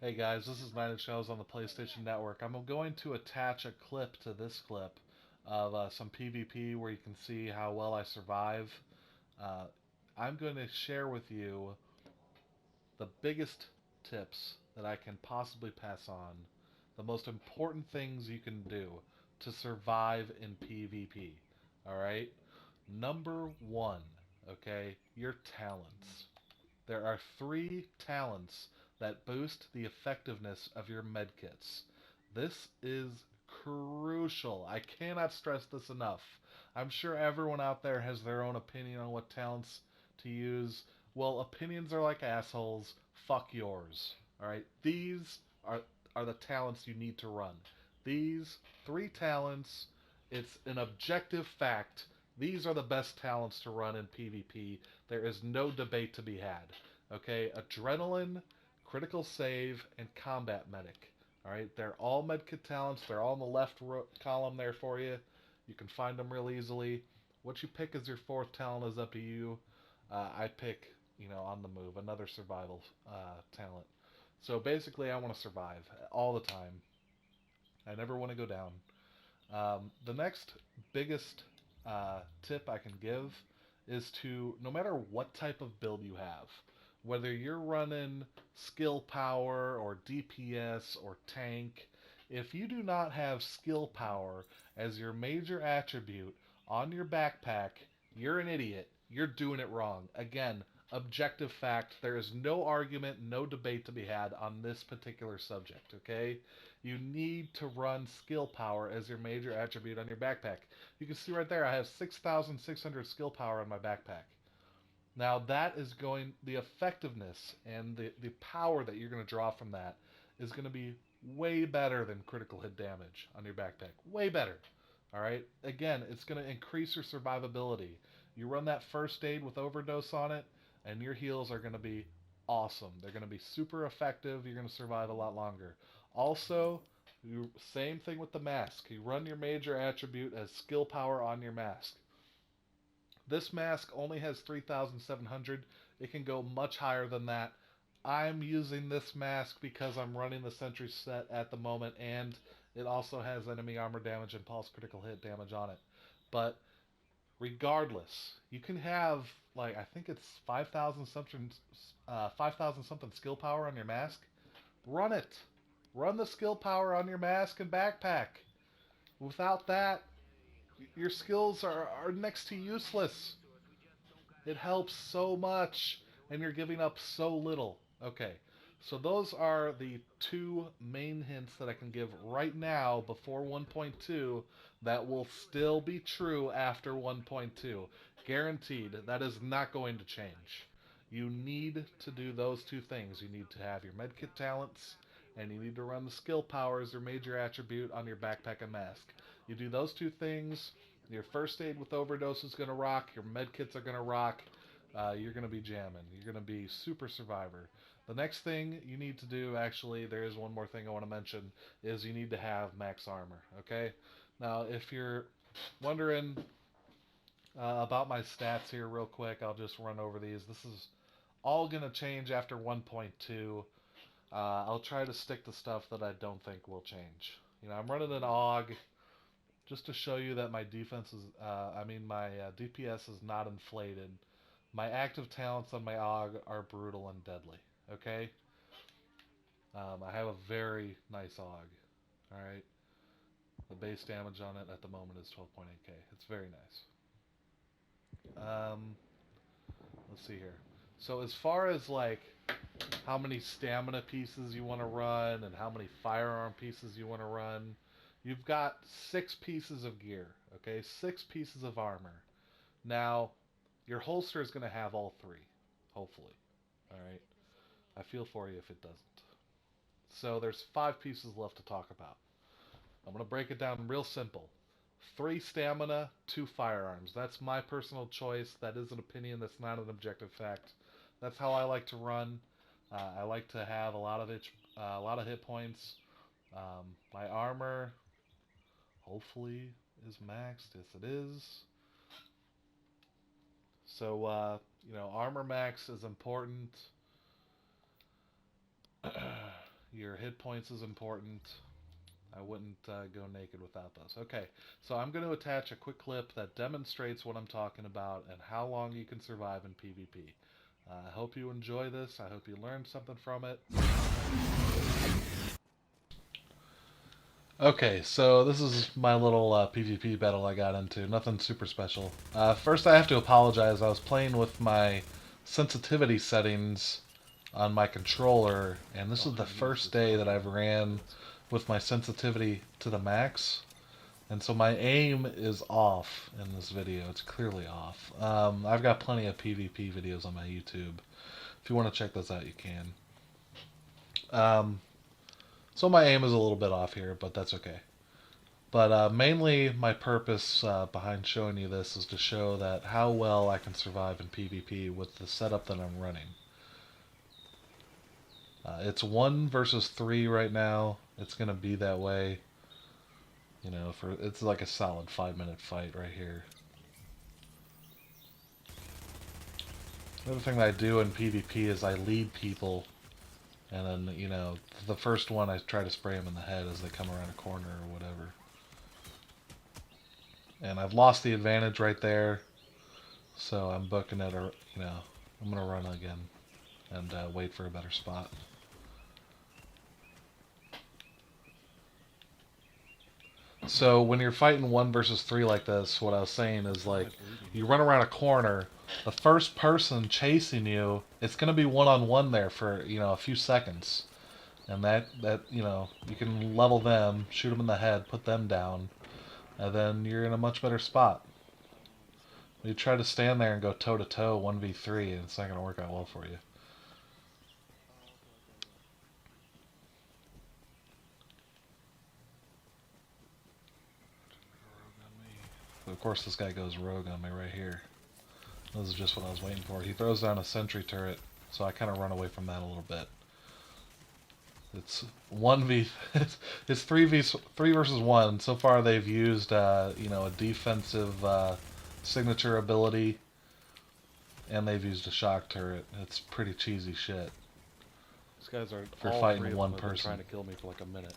Hey guys, this is Nine Inch Nails on the PlayStation Network. I'm going to attach a clip to this clip of some PvP where you can see how well I survive. Uh, I'm going to share with you the biggest tips that I can possibly pass on, the most important things you can do to survive in PvP. Alright? Number one, okay, your talents. There are three talents that boost the effectiveness of your medkits. This is crucial. I cannot stress this enough. I'm sure everyone out there has their own opinion on what talents to use. Well, opinions are like assholes. Fuck yours. Alright? These are the talents you need to run. These three talents, it's an objective fact. These are the best talents to run in PvP. There is no debate to be had. Okay, Adrenaline, Critical Save, and Combat Medic. Alright, they're all medkit talents. They're all in the left column there for you. You can find them real easily. What you pick as your fourth talent is up to you. I pick, on the move, another survival talent. So basically, I want to survive all the time. I never want to go down. The next biggest tip I can give is to, no matter what type of build you have, whether you're running skill power or DPS or tank, if you do not have skill power as your major attribute on your backpack, you're an idiot. You're doing it wrong. Again, objective fact. There is no argument, no debate to be had on this particular subject, okay? You need to run skill power as your major attribute on your backpack. You can see right there, I have 6,600 skill power on my backpack. Now that is the effectiveness and the power that you're going to draw from that is going to be way better than critical hit damage on your backpack. Way better. All right. Again, it's going to increase your survivability. You run that first aid with overdose on it, and your heals are going to be awesome. They're going to be super effective. You're going to survive a lot longer. Also, same thing with the mask. You run your major attribute as skill power on your mask. This mask only has 3,700. It can go much higher than that. I'm using this mask because I'm running the sentry set at the moment, and it also has enemy armor damage and pulse critical hit damage on it. But regardless, you can have, like, I think it's 5,000 something skill power on your mask. Run it. Run the skill power on your mask and backpack. Without that, your skills are next to useless. It helps so much, and you're giving up so little. Okay, so those are the two main hints that I can give right now before 1.2 that will still be true after 1.2. Guaranteed, that is not going to change. You need to do those two things. You need to have your medkit talents, and you need to run the skill power as your major attribute on your backpack and mask. You do those two things, your first aid with overdose is going to rock, your medkits are going to rock, you're going to be jamming. You're going to be super survivor. The next thing you need to do, actually, there is one more thing I want to mention, is you need to have max armor, okay? Now, if you're wondering about my stats here real quick, I'll just run over these. This is all going to change after 1.2. I'll try to stick to stuff that I don't think will change. I'm running an AUG just to show you that my defense is, my DPS is not inflated. My active talents on my AUG are brutal and deadly. Okay? I have a very nice AUG. Alright? The base damage on it at the moment is 12.8k. It's very nice. Um, let's see here. So as far as like how many stamina pieces you want to run and how many firearm pieces you want to run, you've got 6 pieces of gear. Okay? 6 pieces of armor. Now, your holster is going to have all 3. Hopefully. Alright? I feel for you if it doesn't. So there's 5 pieces left to talk about. I'm going to break it down real simple. 3 stamina, 2 firearms. That's my personal choice. That is an opinion. That's not an objective fact. That's how I like to run. I like to have a lot of hit points. My armor, hopefully, is maxed. Yes, it is. So, armor max is important. Your hit points is important. I wouldn't go naked without those. Okay, so I'm going to attach a quick clip that demonstrates what I'm talking about and how long you can survive in PvP. I hope you enjoy this. I hope you learned something from it. Okay, so this is my little PvP battle I got into. Nothing super special. First, I have to apologize. I was playing with my sensitivity settings on my controller, and this is the first day that I've ran with my sensitivity to the max. And so my aim is off in this video. It's clearly off. I've got plenty of PvP videos on my YouTube. If you want to check those out, you can. So my aim is a little bit off here, but that's okay. But mainly my purpose behind showing you this is to show that how well I can survive in PvP with the setup that I'm running. It's 1 versus 3 right now. It's going to be that way. You know, it's like a solid 5-minute fight right here. The other thing that I do in PvP is I lead people, and then, you know, the first one I try to spray them in the head as they come around a corner or whatever. And I've lost the advantage right there, so I'm booking it, or, you know, I'm going to run again and wait for a better spot. So when you're fighting 1 versus 3 like this, what I was saying is, like, you run around a corner, the first person chasing you, it's going to be one-on-one there for, you know, a few seconds. And that, you know, you can level them, shoot them in the head, put them down, and then you're in a much better spot. You try to stand there and go toe-to-toe 1v3, and it's not going to work out well for you. But of course this guy goes rogue on me right here. This is just what I was waiting for. He throws down a sentry turret, so I kind of run away from that a little bit. It's 1v... it's 3 versus 1. So far they've used, you know, a defensive signature ability, and they've used a shock turret. It's pretty cheesy shit. These guys are for all fighting three of one them have been person. trying to kill me for like a minute.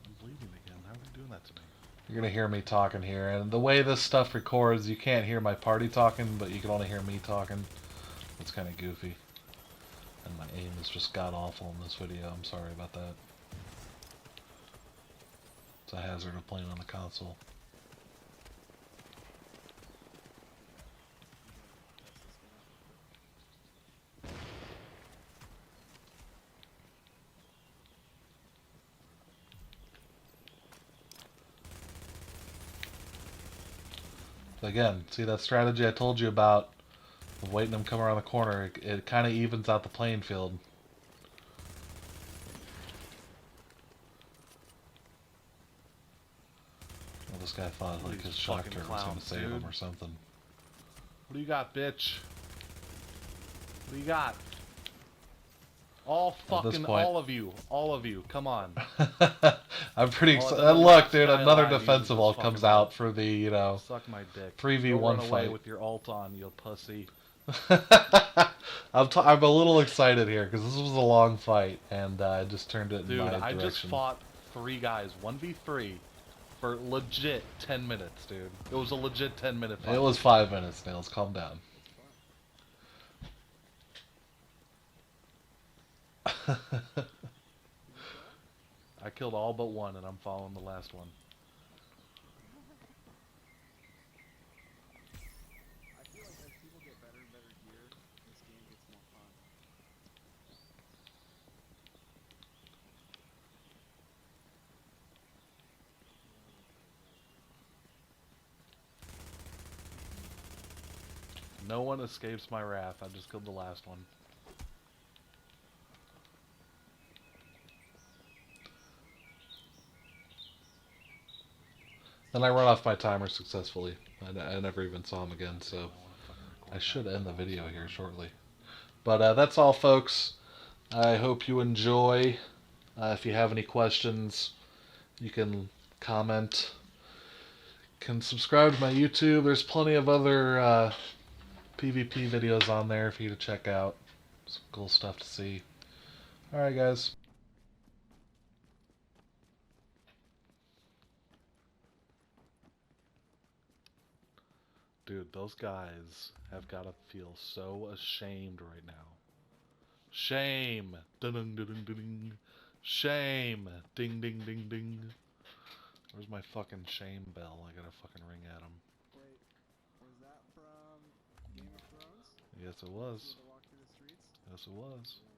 I'm bleeding again. How are they doing that to me? You're going to hear me talking here, and the way this stuff records, you can't hear my party talking, but you can only hear me talking. It's kind of goofy. And my aim is just god-awful in this video. I'm sorry about that. It's a hazard of playing on the console. Again, see that strategy I told you about of waiting them come around the corner? It kind of evens out the playing field. Well, this guy thought like his shock turret was going to save him or something. What do you got, bitch? What do you got? All fucking, all of you, come on. I'm pretty excited. Look, dude, another defensive ult comes out for the, you know, suck my dick. 3v1 fight. fight. With your ult on, you pussy. I'm a little excited here because this was a long fight, and I just turned it in my direction. Dude, I just fought 3 guys, 1v3, for legit 10 minutes, dude. It was a legit 10-minute fight. It was 5 minutes, Nails. Calm down. I killed all but one, and I'm following the last one. I feel like as people get better and better gear, this game gets more fun. No one escapes my wrath. I just killed the last one. Then I run off my timer successfully. I never even saw him again, so I should end the video here shortly. But that's all, folks. I hope you enjoy. If you have any questions, you can comment. Can subscribe to my YouTube. There's plenty of other PvP videos on there for you to check out. Some cool stuff to see. Alright, guys. Dude, those guys have got to feel so ashamed right now. Shame! Ding ding ding ding. Shame! Ding ding ding ding. Where's my fucking shame bell? I gotta fucking ring at him. Wait, was that from Game of Thrones? Yes, it was. You had to walk through the streets? Yes, it was.